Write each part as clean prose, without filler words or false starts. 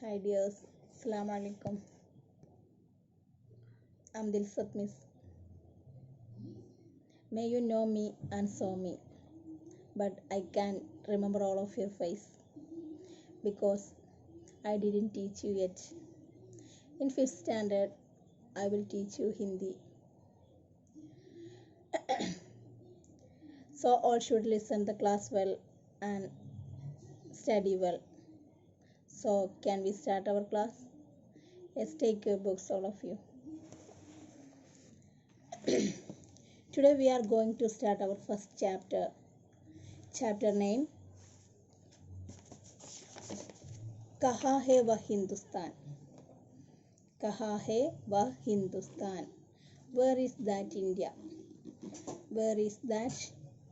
Hi dears, Assalamu alaikum. I'm Dilsat Miss. May you know me and saw me, but I can't remember all of your face because I didn't teach you yet. In 5th standard, I will teach you Hindi. So all should listen the class well and study well. So can we start our class? Yes, take your books, all of you. Today we are going to start our first chapter. Chapter name, कहाँ है वह हिंदुस्तान? कहाँ है वह Hindustan? Where is that India? Where is that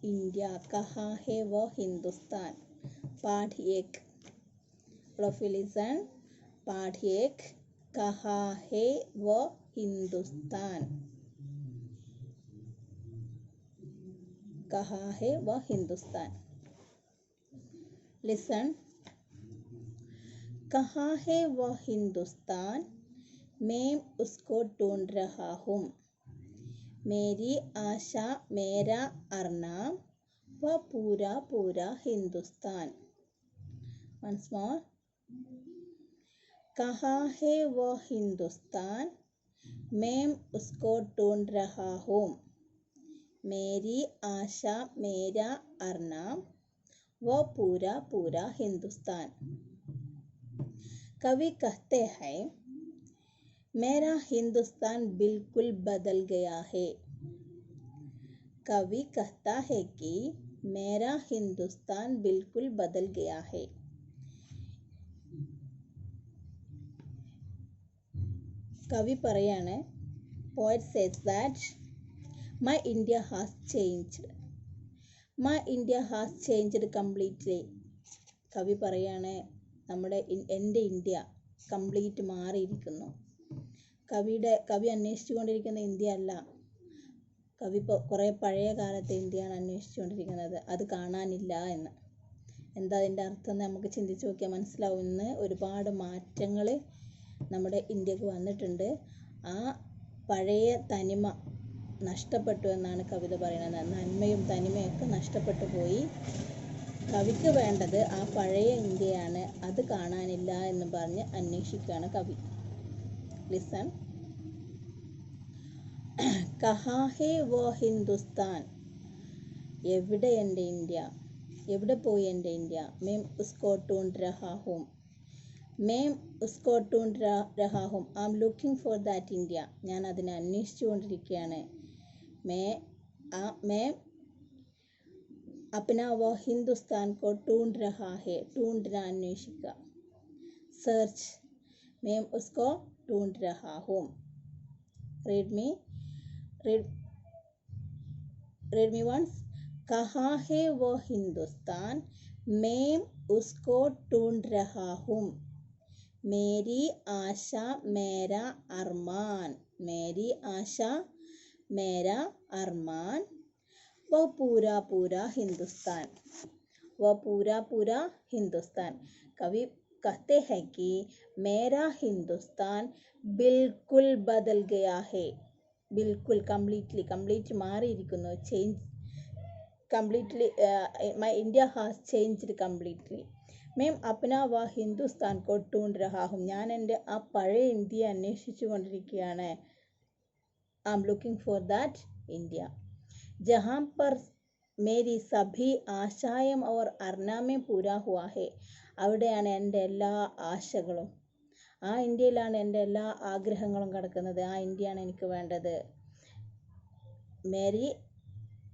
India? कहाँ है वह हिंदुस्तान? पाठ 1. All of you listen. पाठ 1. कहाँ है वह हिंदुस्तान? कहाँ है वह हिंदुस्तान? Listen. कहाँ है वह हिंदुस्तान? मैं उसको ढूंढ रहा हूँ. मेरी आशा मेरा अरमान वह पूरा पूरा हिंदुस्तान. Once more. कहाँ है वह हिंदुस्तान? मैं उसको ढूंढ रहा हूँ. मेरी आशा मेरा अरमान वह पूरा पूरा हिंदुस्तान. कवि कहते हैं मेरा हिंदुस्तान बिल्कुल बदल गया है. कवि कहता है कि मेरा हिंदुस्तान बिल्कुल बदल गया है. കവി പറയാണ്, poet says that my India has changed. My India has changed completely. കവി പറയാണ് എൻ്റെ ഇന്ത്യ കംപ്ലീറ്റ് മാറിയിരിക്കുന്നു. കവി അന്വേഷിച്ചുകൊണ്ടിരിക്കുന്ന ഇന്ത്യ അല്ല. കവി കുറേ പഴയ കാലത്തെ ഇന്ത്യയാണ് അന്വേഷിച്ചുകൊണ്ടിരിക്കുന്നത്. അത് കാണാനില്ല എന്ന്. എന്താ അതിൻ്റെ അർത്ഥം എന്ന് നമുക്ക് ചിന്തിച്ച് നോക്കിയാൽ മനസ്സിലാവും. ഇന്ന് ഒരുപാട് മാറ്റങ്ങൾ നമ്മുടെ ഇന്ത്യക്ക് വന്നിട്ടുണ്ട്. ആ പഴയ തനിമ നഷ്ടപ്പെട്ടു എന്നാണ് കവിത പറയുന്നത്. നന്മയും തനിമയൊക്കെ നഷ്ടപ്പെട്ടു പോയി. കവിക്ക് വേണ്ടത് ആ പഴയ ഇന്ത്യയാണ്. അത് കാണാനില്ല എന്ന് പറഞ്ഞ് അന്വേഷിക്കുകയാണ് കവി. ലിസൺ. കഹാ ഹേ വോ ഹിന്ദുസ്ഥാൻ? എവിടെ എൻ്റെ ഇന്ത്യ? എവിടെ പോയി എൻ്റെ ഇന്ത്യ? മേം ഉസ്കോ ढूंढ रहा हूँ. മേം ഉസ്കോ ढूंढ रहा हूँ. I am looking for that India. ഞാൻ അതിനെ അന്വേഷിച്ചു കൊണ്ടിരിക്കുകയാണ്. मैं अपना वो हिंदुस्तान को ढूंढ रहा है. ढूंढना अन्वेषिका. सर्च. मैं उसको ढूंढ रहा हूँ. read me once. कहाँ है वो हिंदुस्तान? मैं उसको ढूंढ रहा हूँ. मेरी आशा मेरा अरमान. मेरी आशा मेरा अरमान वो पूरा पूरा हिंदुस्तान. वो पूरा पूरा हिंदुस्तान. कवि कहते हैं कि मेरा हिंदुस्तान बिल्कुल बदल गया है. बिल्कुल कंप्लीट മാറിയിരിക്കുന്നു. Change completely. My India has changed completely. മേം അപ്നാ വാ ഹിന്ദുസ്ഥാൻ കോ ढूंढ रहा हूँ. ഞാൻ എൻ്റെ ആ പഴയ ഇന്ത്യയെ അന്വേഷിച്ചു കൊണ്ടിരിക്കുകയാണ്. I am looking for that India. जहाँ पर मेरी सभी आशाएं और अरमानें पूरा हुआ है. അവിടെയാണ് എൻ്റെ എല്ലാ ആശകളും. ആ ഇന്ത്യയിലാണ് എൻ്റെ എല്ലാ ആഗ്രഹങ്ങളും കിടക്കുന്നത്. ആ ഇന്ത്യയാണ് എനിക്ക് വേണ്ടത്.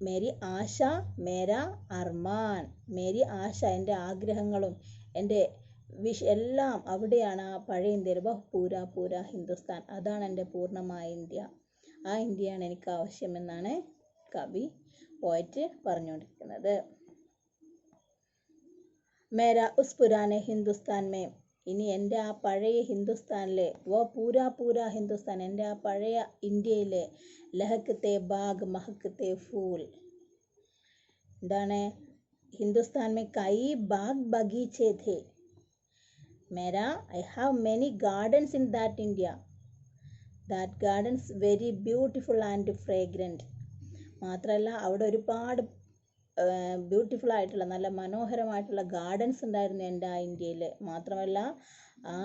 മേരി ആശ മേരാ അർമാൻ. മേരി ആശ എൻ്റെ ആഗ്രഹങ്ങളും എൻ്റെ എല്ലാം അവിടെയാണ്. ആ പഴയ ഇന്ത്യയിൽ. പൂരാ പൂരാ ഹിന്ദുസ്ഥാൻ. അതാണ് എൻ്റെ പൂർണ്ണമായ ഇന്ത്യ. ആ ഇന്ത്യയാണ് എനിക്ക് ആവശ്യമെന്നാണ് കവി പോയറ്റ് പറഞ്ഞുകൊണ്ടിരിക്കുന്നത്. മേരാ ഉസ് പുരാനെ ഹിന്ദുസ്ഥാൻ മേ. ഇനി എൻ്റെ ആ പഴയ ഹിന്ദുസ്ഥാനിലെ വോ പൂരാ പൂരാ ഹിന്ദുസ്ഥാൻ, എൻ്റെ ആ പഴയ ഇന്ത്യയിലെ ലഹക്കത്തെ ബാഗ് മഹക്കത്തെ ഫൂൽ. എന്താണ്? ഹിന്ദുസ്ഥാൻ മേ കൈ ബാഗ് ബഗീച്ചേ ഥേ. मेरा I have many gardens in that India. That gardens very beautiful and fragrant. മാത്രമല്ല അവിടെ ഒരുപാട് ബ്യൂട്ടിഫുൾ ആയിട്ടുള്ള നല്ല മനോഹരമായിട്ടുള്ള ഗാർഡൻസ് ഉണ്ടായിരുന്നു എൻ്റെ ആ ഇന്ത്യയിൽ. മാത്രമല്ല ആ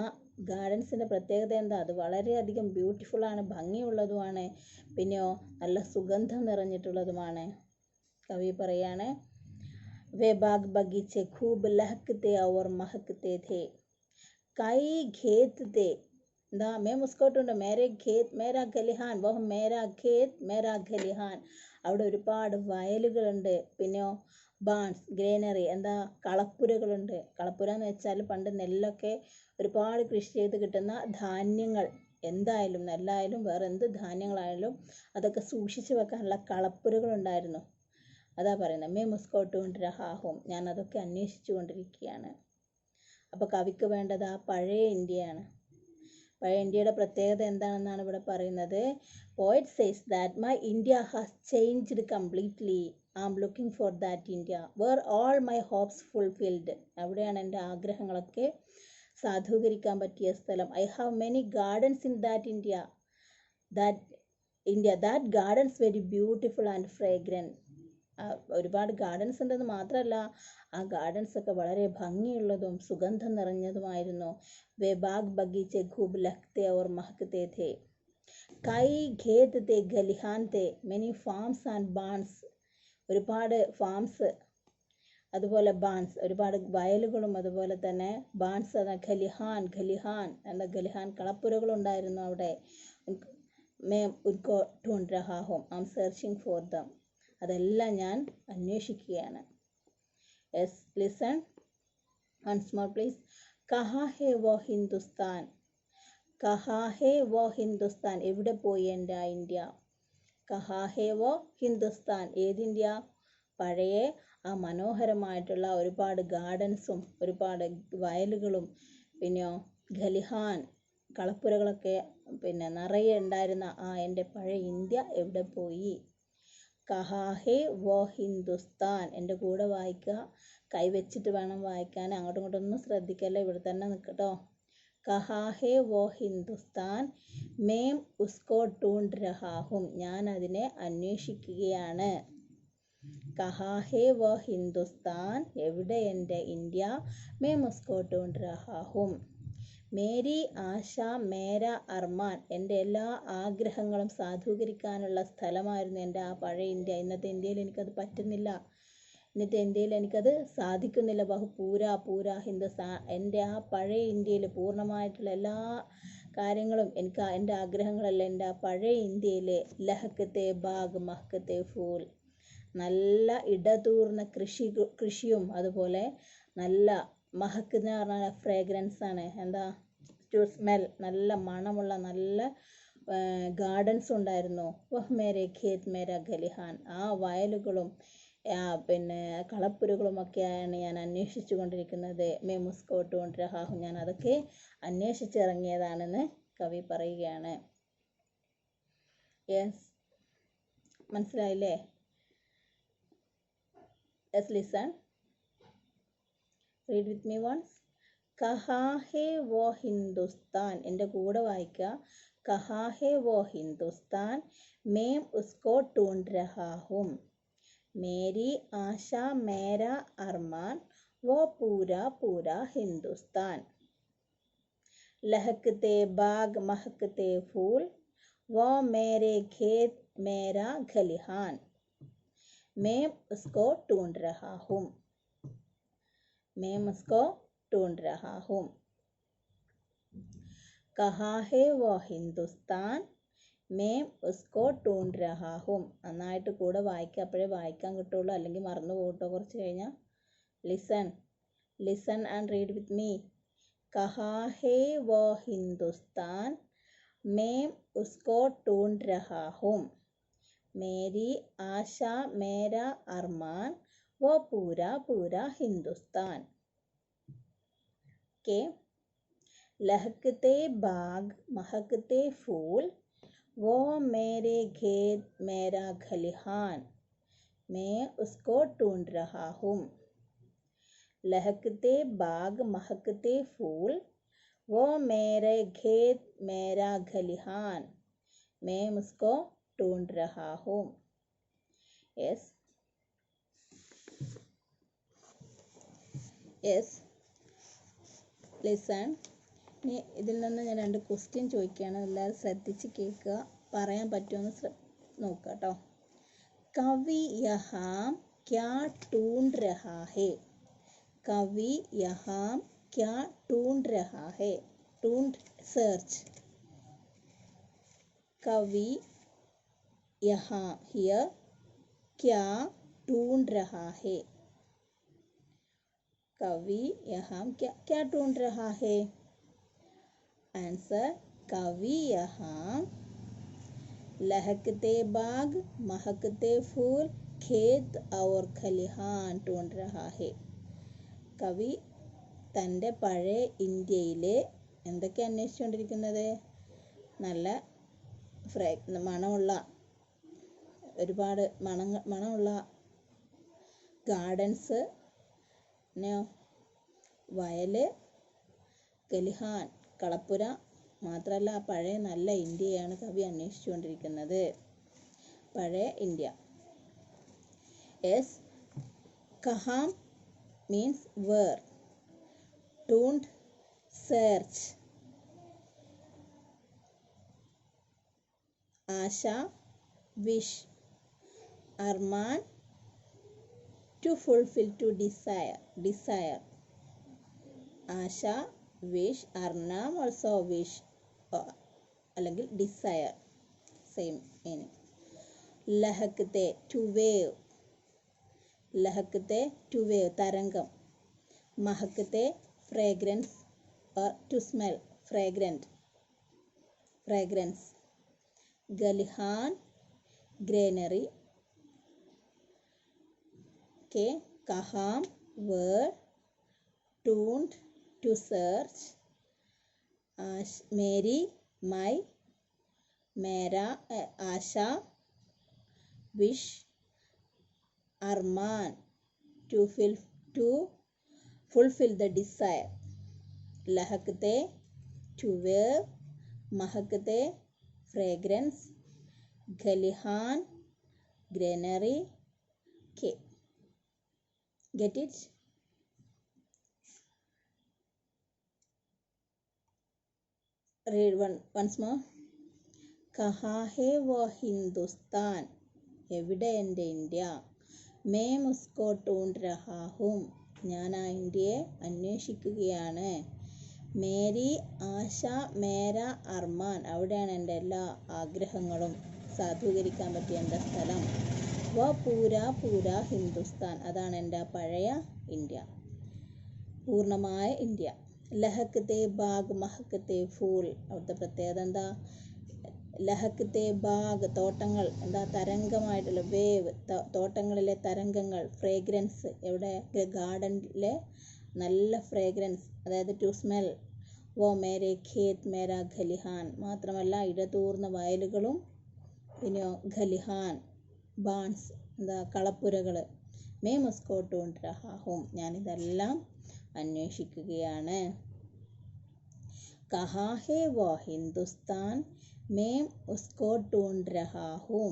ഗാർഡൻസിൻ്റെ പ്രത്യേകത എന്താ, അത് വളരെയധികം ബ്യൂട്ടിഫുള്ളാണ്, ഭംഗിയുള്ളതുമാണ്, പിന്നെയോ നല്ല സുഗന്ധം നിറഞ്ഞിട്ടുള്ളതുമാണ്. കവി പറയാണ്, വേ ബാഗ് ബഗീച്ചെ ഖൂബ് ലഹക്കത്തെ ഔർ മഹക്കത്തെ ഥേ, കൈ ഖേത് തെ, എന്താ മേ മുസ്കോട്ടുണ്ട്, മേരെ ഖേത് മേരാ ഖലിഹാൻ, വഹ് മേരാ ഖേത് മേരാ ഖലിഹാൻ. അവിടെ ഒരുപാട് വയലുകളുണ്ട്, പിന്നെയോ ബാൺസ് ഗ്രേനറി, എന്താ കളപ്പുരകളുണ്ട്. കളപ്പുര എന്ന് വെച്ചാൽ പണ്ട് നെല്ലൊക്കെ ഒരുപാട് കൃഷി ചെയ്ത് കിട്ടുന്ന ധാന്യങ്ങൾ, എന്തായാലും നെല്ലായാലും വേറെ എന്ത് ധാന്യങ്ങളായാലും അതൊക്കെ സൂക്ഷിച്ച് വെക്കാനുള്ള കളപ്പുരകളുണ്ടായിരുന്നു. അതാ പറയുന്നത്, മേ മുസ്കോട്ടുണ്ട് രഹാഹും, ഞാൻ അതൊക്കെ അന്വേഷിച്ചു കൊണ്ടിരിക്കുകയാണ്. അപ്പോൾ കവിക്ക് വേണ്ടത് ആ പഴയ ഇന്ത്യയാണ്. പഴയ ഇന്ത്യയുടെ പ്രത്യേകത എന്താണെന്നാണ് ഇവിടെ പറയുന്നത്. Poet says that my India has changed completely. I am looking for that India where all my hopes fulfilled. അവിടെയാണ് എൻ്റെ ആഗ്രഹങ്ങളൊക്കെ സാധൂകരിക്കാൻ പറ്റിയ സ്ഥലം. I have many gardens in that India. That gardens very beautiful and fragrant. ഒരുപാട് gardens ഉണ്ടെന്ന് മാത്രമല്ല, ആ ഗാർഡൻസ് ഒക്കെ വളരെ ഭംഗിയുള്ളതും സുഗന്ധം നിറഞ്ഞതുമായിരുന്നു. വേ ബാഗ് ബഗീച്ചെ ഖൂബ് ലഹ്ത്തെ ഔർ മഹ്കത്തെ ഥേ, കൈ ഖേത് തെ ഖലിഹാൻ തെ, മെനി ഫാംസ് ആൻഡ് ബാൺസ്. ഒരുപാട് ഫാംസ്, അതുപോലെ ബാൺസ് ഒരുപാട് വയലുകളും, അതുപോലെ തന്നെ ബാൺസ് എന്ന ഖലിഹാൻ എന്ന ഖലിഹാൻ കളപ്പുരകളുണ്ടായിരുന്നു അവിടെ. മേ ഉൻകോ ഢൂണ്ട് രഹാ ഹൂം, I am searching for them. അതെല്ലാം ഞാൻ അന്വേഷിക്കുകയാണ്. Yes, listen once more please. കഹാ ഹേ വോ ഹിന്ദുസ്ഥാൻ, കഹാ ഹേ വോ ഹിന്ദുസ്ഥാൻ, എവിടെ പോയി എൻ്റെ ആ ഇന്ത്യ. കഹാ ഹേ വോ ഹിന്ദുസ്ഥാൻ, ഏത് ഇന്ത്യ, പഴയ ആ മനോഹരമായിട്ടുള്ള ഒരുപാട് ഗാർഡൻസും ഒരുപാട് വയലുകളും പിന്നെയോ ഖലിഹാൻ കളപ്പുരകളൊക്കെ പിന്നെ നിറയെ ഉണ്ടായിരുന്ന ആ എൻ്റെ പഴയ ഇന്ത്യ എവിടെ പോയി. കഹാ ഹേ വോ ഹിന്ദുസ്ഥാൻ, എൻ്റെ കൂടെ വായിക്കുക, കൈവച്ചിട്ട് വേണം വായിക്കാൻ, അങ്ങോട്ടും ഇങ്ങോട്ടൊന്നും ശ്രദ്ധിക്കല്ലേ, ഇവിടെ തന്നെ നിൽക്കട്ടോ. കഹാ ഹേ വോ ഹിന്ദുസ്ഥാൻ മേം ഉസ്കോ ഢൂണ്ട് രഹാ ഹും, ഞാൻ അതിനെ അന്വേഷിക്കുകയാണ്. കഹാ ഹേ വോ ഹിന്ദുസ്ഥാൻ, എവിടെ എൻ്റെ ഇന്ത്യ, മേം ഉസ്കോ ഢൂണ്ട് രഹാ ഹും. മേരി ആശ മേര അർമാൻ, എൻ്റെ എല്ലാ ആഗ്രഹങ്ങളും സാധൂകരിക്കാനുള്ള സ്ഥലമായിരുന്നു എൻ്റെ ആ പഴയ ഇന്ത്യ. ഇന്നത്തെ ഇന്ത്യയിൽ എനിക്കത് പറ്റുന്നില്ല, ഇന്നത്തെ ഇന്ത്യയിൽ എനിക്കത് സാധിക്കുന്നില്ല. പൂര ഹിന്ദുസ്ഥാൻ, എൻ്റെ ആ പഴയ ഇന്ത്യയിൽ പൂർണ്ണമായിട്ടുള്ള എല്ലാ കാര്യങ്ങളും എനിക്ക് എൻ്റെ ആഗ്രഹങ്ങളല്ല എൻ്റെ ആ പഴയ ഇന്ത്യയിലെ ലഹക്കത്തെ ബാഗ് മഹക്കത്തെ ഫൂൽ, നല്ല ഇടതൂർന്ന കൃഷിയും അതുപോലെ നല്ല മഹക്ക് എന്ന് പറഞ്ഞാൽ ഫ്രേഗ്രൻസ് ആണ്, എന്താ ടു സ്മെൽ, നല്ല മണമുള്ള നല്ല ഗാർഡൻസ് ഉണ്ടായിരുന്നു. വഹ് മേരെ ഖേത് മേരാ ഖലിഹാൻ, ആ വയലുകളും പിന്നെ കളപ്പുരകളുമൊക്കെയാണ് ഞാൻ അന്വേഷിച്ചു കൊണ്ടിരിക്കുന്നത്. മേ മുസ്കോ ഢൂണ്ട് രഹാ ഹൂം, ഞാൻ അതൊക്കെ അന്വേഷിച്ചിറങ്ങിയതാണെന്ന് കവി പറയുകയാണ്. യെസ്, മനസ്സിലായില്ലേ? Yes, listen, read with me once. കഹാ ഹേ വോ ഹിന്ദുസ്ഥാൻ, എൻ്റെ കൂടെ വായിക്കുക. കഹാ ഹേ വോ ഹിന്ദുസ്ഥാൻ മേം ഉസ്കോ ഢൂണ്ട് രഹാ ഹൂം. മേരി ആശ മേരാ അർമാൻ वो पूरा हिंदुस्तान, लहकते बाग महकते फूल वो मेरे खेत मेरा खलिहान, मैं उसको ढूंढ रहा हूँ, मैं उसको ढूंढ रहा हूँ. कहाँ है वो हिंदुस्तान मैं उसको ढूंढ रहा हूँ. നന്നായിട്ട് കൂടെ വായിക്കുക, അപ്പോഴേ വായിക്കാൻ കിട്ടുള്ളൂ, അല്ലെങ്കിൽ മറന്നു പോകട്ടോ കുറച്ച് കഴിഞ്ഞാൽ. Listen and read with me. कहाँ है वो हिंदुस्तान मैं उसको ढूंढ रहा हूँ, मेरी आशा मेरा अरमान वो पूरा हिंदुस्तान के लहकते बाग महकते फूल वो मेरे खेत मेरा खलिहान, मैं उसको ढूंढ रहा हूँ. लहकते बाग महकते फूल वो मेरे खेत मेरा खलिहान, मैं उसको ढूंढ रहा हूँ. Yes. Yes. Listen. ഇനി ഇതിൽ നിന്ന് ഞാൻ 2 ക്വസ്റ്റ്യൻ ചോദിക്കുകയാണ്. എല്ലാവരും ശ്രദ്ധിച്ച് കേൾക്കുക. പറയാൻ പറ്റുമെന്ന് നോക്കുക കേട്ടോ. കവി യഹാം ക്യാ ढूंढ रहा है. कवि यहाँ क्या ढूंढ रहा है. ढूंढ सर्च. कवि यहाँ हियर क्या ढूंढ रहा है. कवि यहाँ क्या क्या ढूंढ रहा है. आंसर कवि यहाँ लहकते बाग महकते फूल खेत और खलिहान ढूंढ रहा है. കവി തൻ്റെ പഴയ ഇന്ത്യയിലെ എന്തൊക്കെ അന്വേഷിച്ചുകൊണ്ടിരിക്കുന്നത്? നല്ല മണമുള്ള ഒരുപാട് മണമുള്ള ഗാർഡൻസ്, വയൽ, ഖലിഹാൻ കളപ്പുര, മാത്രമല്ല പഴയ നല്ല ഇന്ത്യയാണ് കവി അന്വേഷിച്ചുകൊണ്ടിരിക്കുന്നത്. പഴയ ഇന്ത്യ. എസ്. കഹാം means where. Don't search. Asha wish. Arman to fulfill, to desire. Desire. Asha wish. Arnam also wish. അല്ലെങ്കിൽ desire. Same meaning. Lahakte to wave. लहकते टू वेव तरंगम. महकते फ्रेग्रेंस और टू स्मेल फ्रेग्रेंस. गलिहान granary के. कहाम where. ढूंढ to search. मेरी माई. मेरा आशा wish. Arman to fulfill the desire. Lahakte to wear. Mahakte fragrance. Khalihan granary. K. Get it? Read once more. Kaha hai wo Hindustan. എവിടെ എൻ്റെ India. मैं उसको ढूंढ रहा हूँ. ഞാൻ ആ ഇന്ത്യയെ അന്വേഷിക്കുകയാണ്. മേരി ആശ മേര അർമാൻ. അവിടെയാണ് എൻ്റെ എല്ലാ ആഗ്രഹങ്ങളും സാധൂകരിക്കാൻ പറ്റിയ എൻ്റെ സ്ഥലം. വ പൂര ഹിന്ദുസ്ഥാൻ. അതാണ് എൻ്റെ പഴയ ഇന്ത്യ, പൂർണ്ണമായ ഇന്ത്യ. ലഹക്കത്തെ ബാഗ് മഹക്കത്തെ ഫൂൽ. അവിടുത്തെ പ്രത്യേകത എന്താ? ലഹക്കത്തെ ബാഗ് തോട്ടങ്ങൾ, എന്താ തരംഗമായിട്ടുള്ള വേവ്, തോട്ടങ്ങളിലെ തരംഗങ്ങൾ. ഫ്രേഗ്രൻസ്, എവിടെ? ഗാർഡനിലെ നല്ല ഫ്രേഗ്രൻസ്, അതായത് ടു സ്മെൽ. വോ മേരെ ഖേത് മേരാ ഖലിഹാൻ. മാത്രമല്ല ഇടതൂർന്ന വയലുകളും പിന്നെയോ ഖലിഹാൻ ബാൺസ്, എന്താ കളപ്പുരകൾ. മേ മുസ്കോ ढूंढ रहा हूँ. ഞാനിതെല്ലാം അന്വേഷിക്കുകയാണ്. കഹാ ഹേ വോ ഹിന്ദുസ്ഥാൻ. मैं उसको ढूंढ रहा हूँ.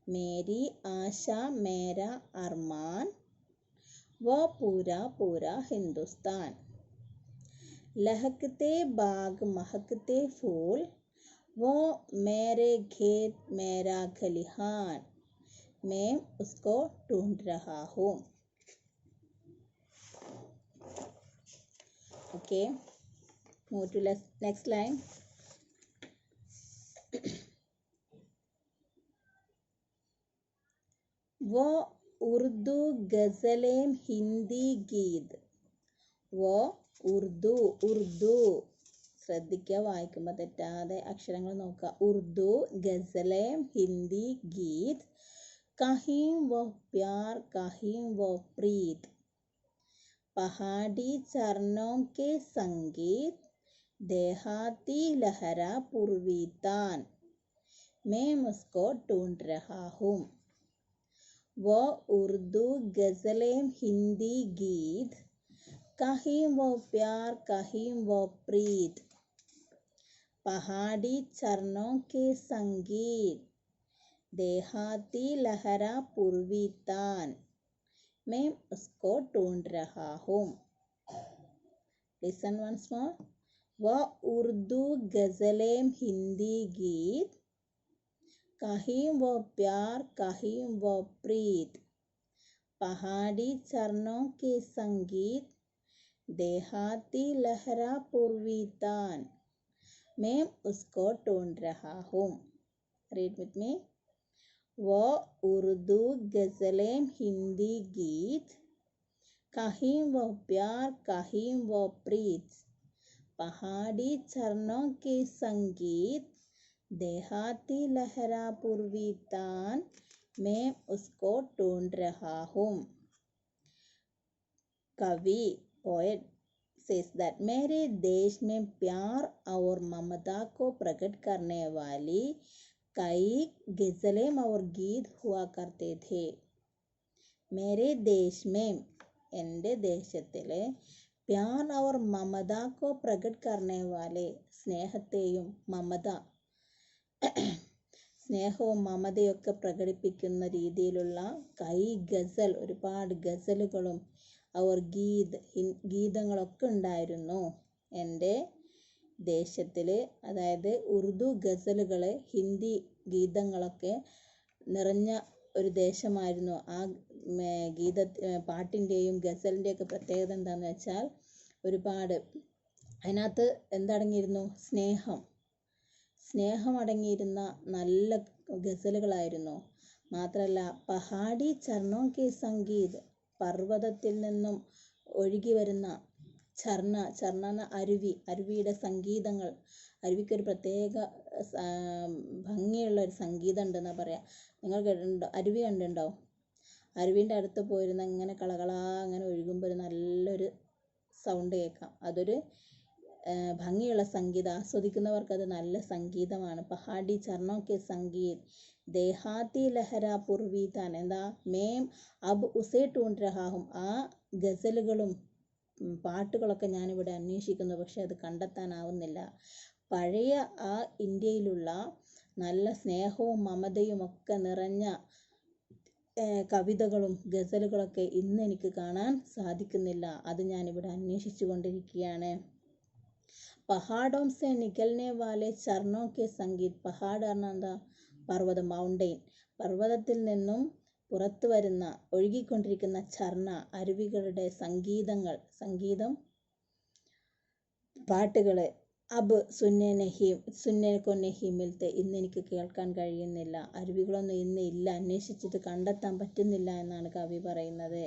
मेरी आशा मेरा अरमान. वो पूरा हिंदुस्तान. लहकते बाग महकते फूल. वो मेरे खेत मेरा खलिहान. मैं उसको ढूंढ रहा हूँ. Okay. Move to next line. वो उर्दू गज़लें हिंदी गीत. वो ഉറുദു ശ്രദ്ധിക്കുക, വായിക്കുമ്പോൾ തെറ്റാതെ അക്ഷരങ്ങൾ നോക്കുക. ഉറുദു ഗസലേം ഹിന്ദി ഗീത്. കഹീം വോ പ്യാർ കഹീം വോ പ്രീത്. പഹാടി ചർണോം के संगीत. देहाती लहरा पूर्वी तान. मैं मुझको ढूंढ रहा हूँ. वो उर्दू गज़लें हिंदी गीत. कहीं वो प्यार कहीं वो प्रीत, पहाड़ी चरणों के संगीत, देहाती लहरा पूर्वी तान, मैं उसको ढूंढ रहा हूँ. Listen once more. वह उर्दू गज़लें हिंदी गीत, कहीं वो प्यार कहीं वो प्रीत, पहाड़ी चरणों के संगीत, देहाती लहरा पूर्वी तान, मैं उसको ढूंढ रहा हूँ. Read with me. वो उर्दू गज़लें हिंदी गीत, कहीं वो प्यार कहीं वो प्रीत, पहाड़ी चरणों के संगीत, देहाती लहरा पूर्वी तान, मैं उसको ढूंढ रहा हूँ. कवि पोएट says that मेरे देश में प्यार और ममता को प्रकट करने वाली कई गज़लें और गीत हुआ करते थे. मेरे देश में, എൻ്റെ ദേശത്തിലെ പ്യാർ और മമത को പ്രകട करने वाले, സ്നേഹത്തെയും മമത സ്നേഹവും മമതയൊക്കെ പ്രകടിപ്പിക്കുന്ന രീതിയിലുള്ള കൈ ഗസൽ, ഒരുപാട് ഗസലുകളും അവർ ഗീതങ്ങളൊക്കെ ഉണ്ടായിരുന്നു എൻ്റെ ദേശത്തിൽ. അതായത് ഉറുദു ഗസലുകൾ, ഹിന്ദി ഗീതങ്ങളൊക്കെ നിറഞ്ഞ ഒരു ദേശമായിരുന്നു. ആ പാട്ടിൻ്റെയും ഗസലിൻ്റെയൊക്കെ പ്രത്യേകത എന്താണെന്ന് വെച്ചാൽ ഒരുപാട് അതിനകത്ത് എന്തടങ്ങിയിരുന്നു? സ്നേഹം അടങ്ങിയിരുന്ന നല്ല ഗസലുകളായിരുന്നു. മാത്രമല്ല പഹാടി ചർണോ കെ സംഗീത്, പർവ്വതത്തിൽ നിന്നും ഒഴുകി വരുന്ന ചർണ എന്ന അരുവിയുടെ സംഗീതങ്ങൾ. അരുവിക്കൊരു പ്രത്യേക ഭംഗിയുള്ള ഒരു സംഗീതം ഉണ്ടെന്നാണ് പറയാം. നിങ്ങൾ കേട്ടിട്ടുണ്ടോ? അരുവി കണ്ടിട്ടുണ്ടോ? അരുവിൻ്റെ അടുത്ത് പോയിരുന്ന ഇങ്ങനെ കളകളാ അങ്ങനെ ഒഴുകുമ്പോൾ ഒരു നല്ലൊരു സൗണ്ട് കേൾക്കാം. അതൊരു ഭംഗിയുള്ള സംഗീതം, ആസ്വദിക്കുന്നവർക്ക് അത് നല്ല സംഗീതമാണ്. പഹാടി ചർണോ കെ സംഗീത്, ദേഹാത്തി ലഹര പൂർവി താൻ, എന്താ മേം അബ് ഉസേ ढूंढ रहा हूं. ആ ഗസലുകളും പാട്ടുകളൊക്കെ ഞാനിവിടെ അന്വേഷിക്കുന്നു, പക്ഷെ അത് കണ്ടെത്താനാവുന്നില്ല. പഴയ ആ ഇന്ത്യയിലുള്ള നല്ല സ്നേഹവും മമതയും ഒക്കെ നിറഞ്ഞ കവിതകളും ഗസലുകളൊക്കെ ഇന്ന് എനിക്ക് കാണാൻ സാധിക്കുന്നില്ല. അത് ഞാനിവിടെ അന്വേഷിച്ചു കൊണ്ടിരിക്കുകയാണ്. പഹാഡോം സെ നികൽനെ വാലെ ചർണോ കെ സംഗീത്, പഹാഡ് പറഞ്ഞാൽ എന്താ? പർവ്വതം, മൗണ്ടെയിൻ. പർവ്വതത്തിൽ നിന്നും പുറത്തു വരുന്ന ഒഴുകിക്കൊണ്ടിരിക്കുന്ന ചർണ, അരുവികളുടെ സംഗീതം, പാട്ടുകൾ. അബ് സുന്നെ കോ നഹീ മിൽത്തെ, ഇന്ന് എനിക്ക് കേൾക്കാൻ കഴിയുന്നില്ല. അരുവികളൊന്നും ഇന്ന് ഇല്ല, അന്വേഷിച്ചിട്ട് കണ്ടെത്താൻ പറ്റുന്നില്ല എന്നാണ് കവി പറയുന്നത്.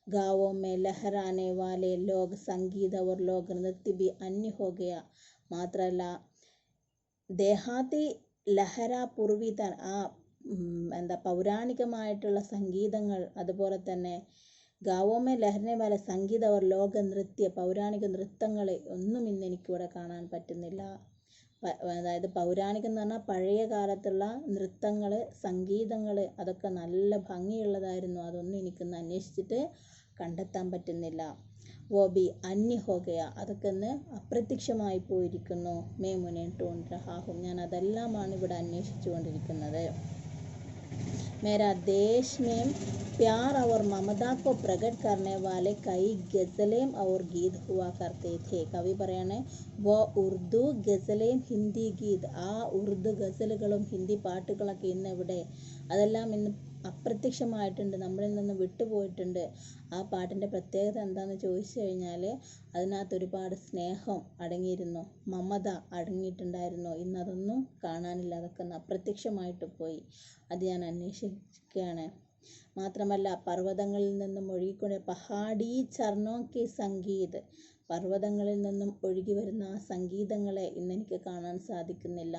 ഗാവോ മേ ലഹറാനെ വാലെ ലോക് സംഗീത और लोक नृत्य भी अन्य हो गया. മാത്രമല്ല ദേഹാത്തി ലഹര പൂർവി താൻ, ആ എന്താ പൗരാണികമായിട്ടുള്ള സംഗീതങ്ങൾ, അതുപോലെ തന്നെ ഗാവോമേ ലഹരനെ വാല സംഗീത और ലോക നൃത്യ, പൗരാണിക നൃത്തങ്ങൾ ഒന്നും ഇന്ന് എനിക്കിവിടെ കാണാൻ പറ്റുന്നില്ല. അതായത് പൗരാണികം എന്ന് പറഞ്ഞാൽ പഴയ കാലത്തുള്ള നൃത്തങ്ങൾ, സംഗീതങ്ങൾ, അതൊക്കെ നല്ല ഭംഗിയുള്ളതായിരുന്നു. അതൊന്നും എനിക്കൊന്ന് അന്വേഷിച്ചിട്ട് കണ്ടെത്താൻ പറ്റുന്നില്ല. വോബി അന്യ ഹോഗയ, അതൊക്കെ ഒന്ന് അപ്രത്യക്ഷമായി പോയിരിക്കുന്നു. മേ മുനെ ढूंढ रहा हूं, ഞാൻ അതെല്ലാമാണ് ഇവിടെ അന്വേഷിച്ചു കൊണ്ടിരിക്കുന്നത്. मेरा देश में प्यार और ममता को प्रकट करने वाले कई गज़लें और गीत हुआ करते थे. കവി പറയാണ് വോ ഉറുദു ഗസലേം ഹിന്ദി ഗീത്, ആ ഉറുദു ഗസലുകളും ഹിന്ദി പാട്ടുകളൊക്കെ ഇന്ന് എവിടെ? അതെല്ലാം ഇന്ന് അപ്രത്യക്ഷമായിട്ടുണ്ട്, നമ്മളിൽ നിന്ന് വിട്ടുപോയിട്ടുണ്ട്. ആ പാട്ടിൻ്റെ പ്രത്യേകത എന്താണെന്ന് ചോദിച്ചു കഴിഞ്ഞാൽ അതിനകത്ത് ഒരുപാട് സ്നേഹം അടങ്ങിയിരുന്നു, മമത അടങ്ങിയിട്ടുണ്ടായിരുന്നു. ഇന്നതൊന്നും കാണാനില്ല, അതൊക്കെ അപ്രത്യക്ഷമായിട്ട് പോയി. അത് ഞാൻ അന്വേഷിക്കുകയാണ്. മാത്രമല്ല പർവ്വതങ്ങളിൽ നിന്നും ഒഴുകിക്കൊണ്ട് പഹാടി ചർണോ കെ സംഗീത്, പർവ്വതങ്ങളിൽ നിന്നും ഒഴുകി വരുന്ന ആ സംഗീതങ്ങളെ ഇന്നെനിക്ക് കാണാൻ സാധിക്കുന്നില്ല.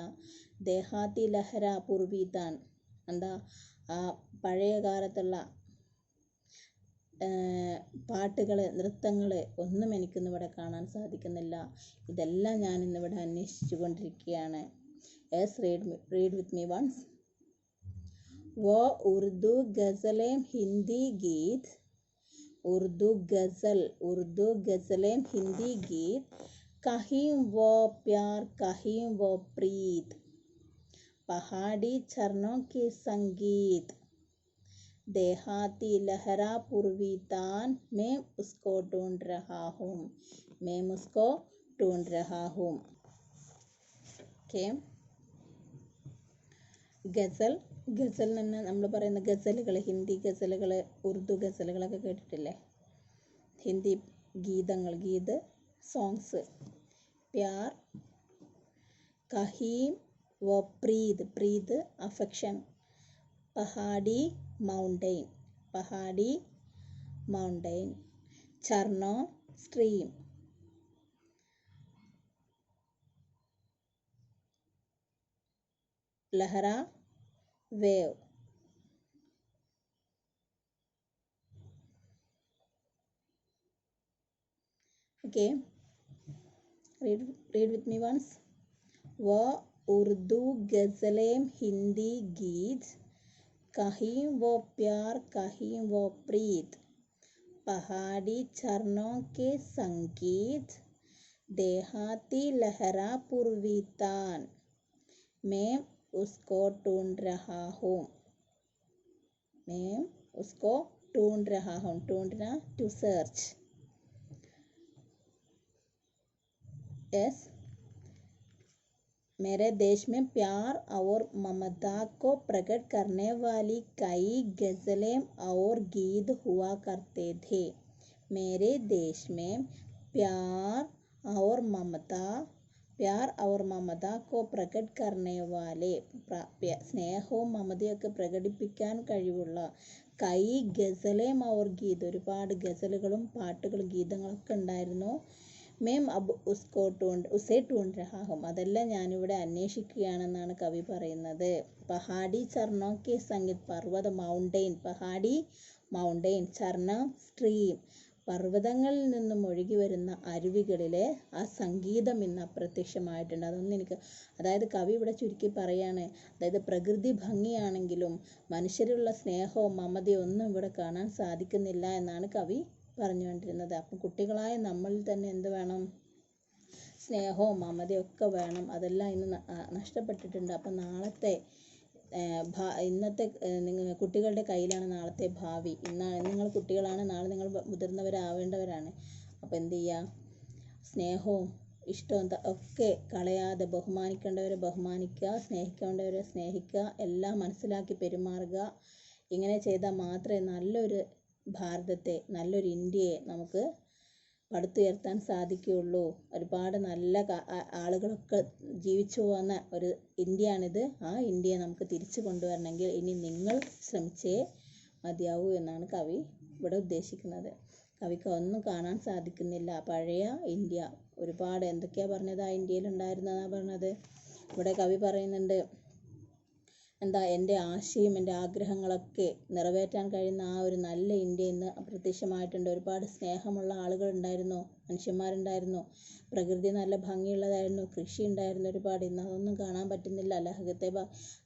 ദേഹാത്തി ലഹര പൂർവി താൻ, എന്താ ആ പഴയ കാലത്തുള്ള പാട്ടുകൾ, നൃത്തങ്ങൾ ഒന്നും എനിക്കിന്നിവിടെ കാണാൻ സാധിക്കുന്നില്ല. ഇതെല്ലാം ഞാൻ ഇന്നിവിടെ അന്വേഷിച്ചു കൊണ്ടിരിക്കുകയാണ്. Yes, read with me once. वो उर्दू गज़लें हिंदी गीत, उर्दू गज़लें हिंदी गीत, कहीं वो प्यार कहीं वो प्रीत, पहाड़ी झरनों के संगीत, देहाती लहरा पूर्वी तान, मैं उसको ढूंढ रहा हूँ, मैं उसको ढूंढ रहा हूँ. ഓക്കെ. ഗസൽ തന്നെ നമ്മൾ പറയുന്ന ഗസലുകൾ, ഹിന്ദി ഗസലുകൾ, ഉറുദു ഗസലുകളൊക്കെ കേട്ടിട്ടില്ലേ? ഹിന്ദി ഗീത് സോങ്സ്. പ്യാർ, കഹീം വോ പ്രീത് അഫെക്ഷൻ, പഹാടി മൗണ്ടെയിൻ, ചർണോ സ്ട്രീം, लहरा wave. Okay, read with me once. वो उर्दू गज़लें हिंदी गीत, कहीं वो प्यार कहीं वो प्रीत, पहाड़ी झरनों के संगीत, देहाती लहरा पूर्वी तान, मैं उसको ढूंढ रहा हूँ, ढूंढना टू सर्च. यस, मेरे देश में प्यार और ममता को प्रकट करने वाली कई गज़लें और गीत हुआ करते थे. मेरे देश में प्यार और ममता को प्रकट करने वाले, സ്നേഹവും മമതയൊക്കെ പ്രകടിപ്പിക്കാൻ കഴിവുള്ള കൈ ഗസലേം ഔർ ഗീത്, ഒരുപാട് ഗസലുകളും പാട്ടുകളും ഗീതങ്ങളൊക്കെ ഉണ്ടായിരുന്നു. മേം അബ് ഉസേ ढूंढ रहा हूं, അതെല്ലാം ഞാനിവിടെ അന്വേഷിക്കുകയാണെന്നാണ് കവി പറയുന്നത്. പഹാടി ചർണോ കെ സംഗീത്, പർവ്വത പഹാടി മൗണ്ടെയിൻ, ചർണ സ്ട്രീം, പർവ്വതങ്ങളിൽ നിന്നും ഒഴുകി വരുന്ന അരുവികളിലെ ആ സംഗീതം ഇന്ന് അപ്രത്യക്ഷമായിട്ടുണ്ട്. അതായത് കവി ഇവിടെ ചുരുക്കി പറയാണ്, അതായത് പ്രകൃതി ഭംഗിയാണെങ്കിലും മനുഷ്യരുള്ള സ്നേഹവും മമതയും ഒന്നും ഇവിടെ കാണാൻ സാധിക്കുന്നില്ല എന്നാണ് കവി പറഞ്ഞുകൊണ്ടിരുന്നത്. അപ്പം കുട്ടികളായ നമ്മളിൽ തന്നെ എന്ത് വേണം? സ്നേഹവും മമതയും ഒക്കെ വേണം. അതെല്ലാം ഇന്ന് നഷ്ടപ്പെട്ടിട്ടുണ്ട്. അപ്പം ഇന്നത്തെ കുട്ടികളുടെ കയ്യിലാണ് നാളത്തെ ഭാവി. നിങ്ങൾ കുട്ടികളാണ്, നാളെ നിങ്ങൾ മുതിർന്നവരാവേണ്ടവരാണ്. അപ്പോൾ എന്ത് ചെയ്യുക? സ്നേഹവും ഇഷ്ടവും ഒക്കെ കളയാതെ ബഹുമാനിക്കേണ്ടവരെ ബഹുമാനിക്കുക, സ്നേഹിക്കേണ്ടവരെ സ്നേഹിക്കുക, എല്ലാം മനസ്സിലാക്കി പെരുമാറുക. ഇങ്ങനെ ചെയ്താൽ മാത്രമേ നല്ലൊരു ഭാരതത്തെ, നല്ലൊരു ഇന്ത്യയെ നമുക്ക് പടുത്തുയർത്താൻ സാധിക്കുകയുള്ളൂ. ഒരുപാട് നല്ല ആളുകളൊക്കെ ജീവിച്ചു പോകുന്ന ഒരു ഇന്ത്യയാണിത്. ആ ഇന്ത്യയെ നമുക്ക് തിരിച്ചു കൊണ്ടുവരണമെങ്കിൽ ഇനി നിങ്ങൾ ശ്രമിച്ചേ മതിയാവൂ എന്നാണ് കവി ഇവിടെ ഉദ്ദേശിക്കുന്നത്. കവിക്ക് ഒന്നും കാണാൻ സാധിക്കുന്നില്ല. പഴയ ഇന്ത്യ ഒരുപാട് എന്തൊക്കെയാണ് പറഞ്ഞത് ആ ഇന്ത്യയിൽ ഉണ്ടായിരുന്നതാണ് പറഞ്ഞത്. ഇവിടെ കവി പറയുന്നുണ്ട്, എന്താ, എൻ്റെ ആശയും എൻ്റെ ആഗ്രഹങ്ങളൊക്കെ നിറവേറ്റാൻ കഴിയുന്ന ആ ഒരു നല്ല ഇന്ത്യ ഇന്ന് അപ്രത്യക്ഷമായിട്ടുണ്ട്. ഒരുപാട് സ്നേഹമുള്ള ആളുകളുണ്ടായിരുന്നു, മനുഷ്യന്മാരുണ്ടായിരുന്നു, പ്രകൃതി നല്ല ഭംഗിയുള്ളതായിരുന്നു, കൃഷി ഉണ്ടായിരുന്നു ഒരുപാട്. ഇന്ന് അതൊന്നും കാണാൻ പറ്റുന്നില്ല.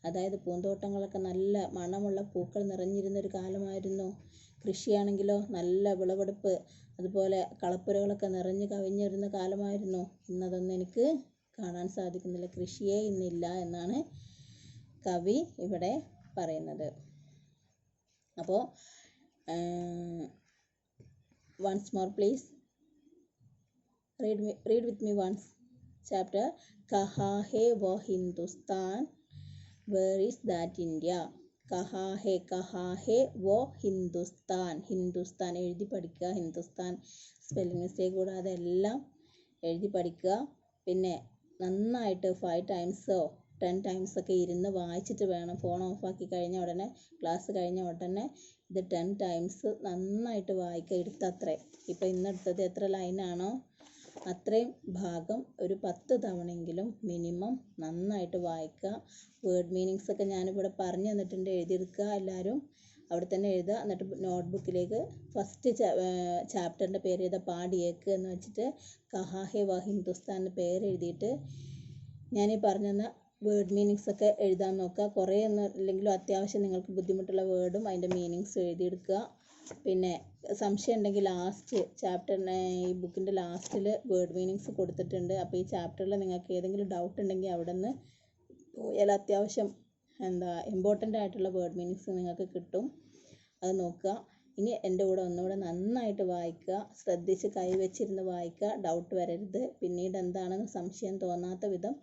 അതായത് പൂന്തോട്ടങ്ങളൊക്കെ നല്ല മണമുള്ള പൂക്കൾ നിറഞ്ഞിരുന്നൊരു കാലമായിരുന്നു. കൃഷിയാണെങ്കിലോ നല്ല വിളവെടുപ്പ്, അതുപോലെ കളപ്പുരകളൊക്കെ നിറഞ്ഞു കവിഞ്ഞിരുന്ന കാലമായിരുന്നു. ഇന്നതൊന്നും എനിക്ക് കാണാൻ സാധിക്കുന്നില്ല. കൃഷിയേ ഇന്നില്ല എന്നാണ് കവി ഇവിടെ പറയുന്നത്. അപ്പോൾ once more please read with me once. Chapter, कहाँ है वो Hindustan, where is that India? कहाँ है वो ഹിന്ദുസ്ഥാൻ എഴുതി പഠിക്കുക. ഹിന്ദുസ്ഥാൻ സ്പെല്ലിംഗ് മിസ്റ്റേക്ക് കൂടാതെ എല്ലാം എഴുതി പഠിക്കുക. പിന്നെ നന്നായിട്ട് 5 times 10 times ഒക്കെ ഇരുന്ന് വായിച്ചിട്ട് വേണം. ഫോൺ ഓഫാക്കി കഴിഞ്ഞ ഉടനെ, ക്ലാസ് കഴിഞ്ഞ ഉടനെ ഇത് 10 times നന്നായിട്ട് വായിക്കുക. എടുത്തത്രേ, ഇപ്പം ഇന്നെടുത്തത് എത്ര ലൈനാണോ അത്രയും ഭാഗം ഒരു 10 തവണയെങ്കിലും മിനിമം നന്നായിട്ട് വായിക്കുക. വേർഡ് മീനിങ്സ് ഒക്കെ ഞാനിവിടെ പറഞ്ഞു തന്നിട്ടുണ്ട്, എഴുതിയെടുക്കുക. എല്ലാവരും അവിടെ തന്നെ എഴുതുക. എന്നിട്ട് നോട്ട്ബുക്കിലേക്ക് ഫസ്റ്റ് ചാപ്റ്ററിൻ്റെ പേര് എഴുതുക, പാടിയേക്ക് എന്ന് വെച്ചിട്ട് കഹാ ഹെ വ ഹിന്ദുസ്ഥാൻ എന്ന് പേര് എഴുതിയിട്ട് ഞാൻ ഈ പറഞ്ഞ വേർഡ് മീനിങ്സ് ഒക്കെ എഴുതാൻ നോക്കുക. കുറേ ഒന്നും ഇല്ലെങ്കിലും അത്യാവശ്യം നിങ്ങൾക്ക് ബുദ്ധിമുട്ടുള്ള വേർഡും അതിൻ്റെ മീനിങ്സും എഴുതിയെടുക്കുക. പിന്നെ സംശയം ഉണ്ടെങ്കിൽ ലാസ്റ്റ് ചാപ്റ്ററിന് ഈ ബുക്കിൻ്റെ ലാസ്റ്റിൽ വേർഡ് മീനിങ്സ് കൊടുത്തിട്ടുണ്ട്. അപ്പോൾ ഈ ചാപ്റ്ററിൽ നിങ്ങൾക്ക് ഏതെങ്കിലും ഡൗട്ട് ഉണ്ടെങ്കിൽ അവിടെ നിന്ന് പോയാൽ അത്യാവശ്യം ഇമ്പോർട്ടൻ്റ് ആയിട്ടുള്ള വേർഡ് മീനിങ്സ് നിങ്ങൾക്ക് കിട്ടും. അത് നോക്കുക. ഇനി എൻ്റെ കൂടെ ഒന്നുകൂടെ നന്നായിട്ട് വായിക്കുക, ശ്രദ്ധിച്ച് കൈവച്ചിരുന്ന് വായിക്കുക, ഡൗട്ട് വരരുത്. പിന്നീട് എന്താണെന്ന് സംശയം തോന്നാത്ത വിധം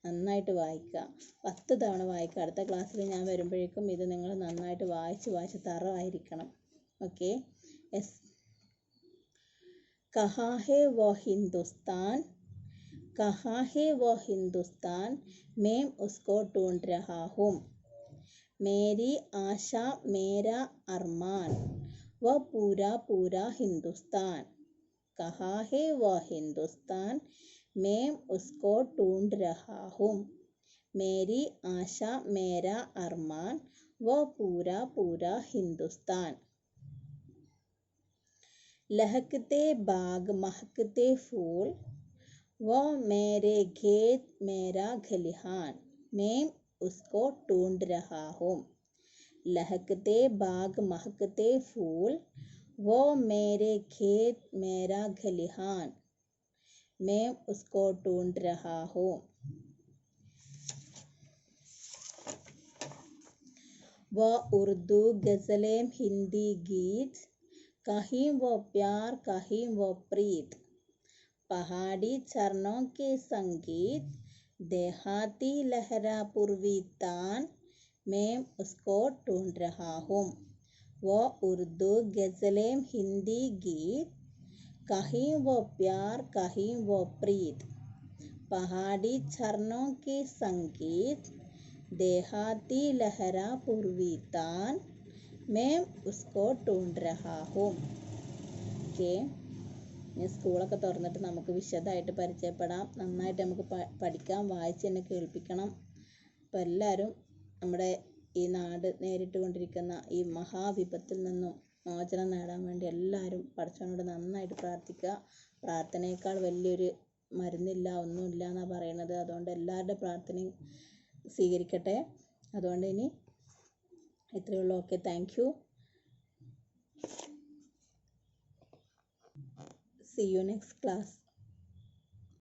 നന്നായിട്ട് വായിക്കുക. 10 തവണ വായിക്കുക. അടുത്ത ക്ലാസ്സിൽ ഞാൻ വരുമ്പോഴേക്കും ഇത് നിങ്ങൾ നന്നായിട്ട് വായിച്ച് തറവായിരിക്കണം. ഓക്കെ. യെസ്. കഹാ ഹേ വോ ഹിന്ദുസ്ഥാൻ, കഹാ ഹേ വോ ഹിന്ദുസ്ഥാൻ, മേം ഉസ്കോ ढूंढ रहा हूँ. मेरी आशा मेरा अरमान, वो पूरा पूरा हिंदुस्तान. कहाँ है वो हिंदुस्तान, मैं उसको ढूंढ रहा हूँ. मेरी आशा मेरा अरमान, वो पूरा पूरा हिंदुस्तान. लहकते बाग महकते फूल, वो मेरे खेत मेरा खलिहान, मैं उसको ढूंढ रहा हूँ. लहकते बाग महकते फूल, वो मेरे खेत मेरा खलिहान, मैं उसको ढूंढ रहा हूँ. वो उर्दू गज़लें हिंदी गीत, कहीं वो प्यार कहीं वो प्रीत. पहाड़ी झरनों के संगीत, देहाती लहरा पूर्वी तान, मैं उसको ढूंढ रहा हूँ. वो उर्दू गज़लें हिंदी गीत, कहीं वो प्यार कहीं वो प्रीत. पहाड़ी झरनों के संगीत, देहाती लहरा पूर्वी तान, मैं उसको ढूंढ रहा हूँ. ഓക്കെ. ഇനി സ്കൂളൊക്കെ തുറന്നിട്ട് നമുക്ക് വിശദമായിട്ട് പരിചയപ്പെടാം. നന്നായിട്ട് നമുക്ക് പഠിക്കാം, വായിച്ച് തന്നെ കേൾപ്പിക്കണം. അപ്പോൾ എല്ലാവരും നമ്മുടെ ഈ നാട് നേരിട്ട് കൊണ്ടിരിക്കുന്ന ഈ മഹാവിപത്തിൽ നിന്നും മോചനം നേടാൻ വേണ്ടി എല്ലാവരും പടച്ചവനോട് നന്നായിട്ട് പ്രാർത്ഥിക്കുക. പ്രാർത്ഥനയേക്കാൾ വലിയൊരു മരുന്നില്ല, ഒന്നുമില്ല എന്നാണ് പറയുന്നത്. അതുകൊണ്ട് എല്ലാവരുടെ പ്രാർത്ഥനയും സ്വീകരിക്കട്ടെ. അതുകൊണ്ട് ഇനി ഇത്രയേ ഉള്ളൂ. Okay, thank you. See you next class.